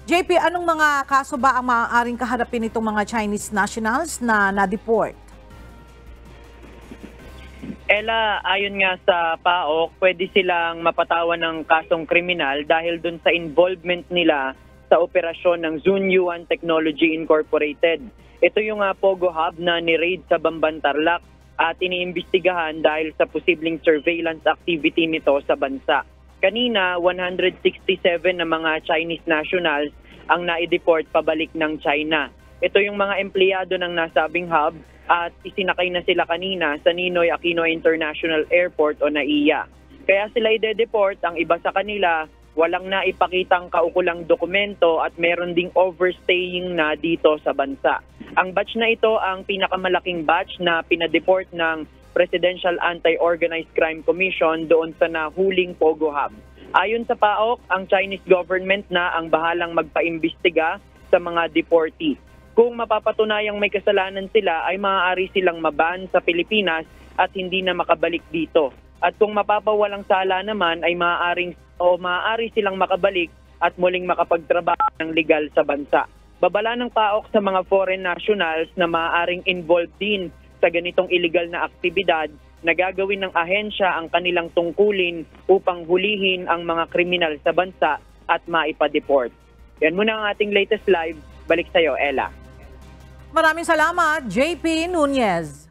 JP, anong mga kaso ba ang maaaring kaharapin itong mga Chinese nationals na na-deport? Ella, ayon nga sa PAOK, pwede silang mapatawan ng kasong kriminal dahil dun sa involvement nila sa operasyon ng Zunyuan Technology Incorporated. Ito yung Pogo Hub na ni-raid sa Bamban Tarlac at iniimbestigahan dahil sa posibleng surveillance activity nito sa bansa. Kanina, 167 na mga Chinese nationals ang nai-deport pabalik ng China. Ito yung mga empleyado ng nasabing hub at isinakay na sila kanina sa Ninoy Aquino International Airport o NAIA. Kaya sila i-deport, ang iba sa kanila walang naipakitang kaukulang dokumento at meron ding overstaying na dito sa bansa. Ang batch na ito ang pinakamalaking batch na pinadeport ng Presidential Anti-Organized Crime Commission doon sa nahuling Pogo Hub. Ayon sa PAOK, ang Chinese government na ang bahalang magpaimbestiga sa mga deportee. Kung mapapatunayang may kasalanan sila ay maaari silang maban sa Pilipinas at hindi na makabalik dito. At kung mapapawalang sala naman ay maaari silang makabalik at muling makapagtrabaho ng legal sa bansa. Babala ng PAOK sa mga foreign nationals na maaaring involved din sa ganitong illegal na aktibidad na gagawin ng ahensya ang kanilang tungkulin upang hulihin ang mga kriminal sa bansa at maipa-deport. Yan muna ang ating latest live. Balik sa iyo, Ella. Maraming salamat, JP Nunez.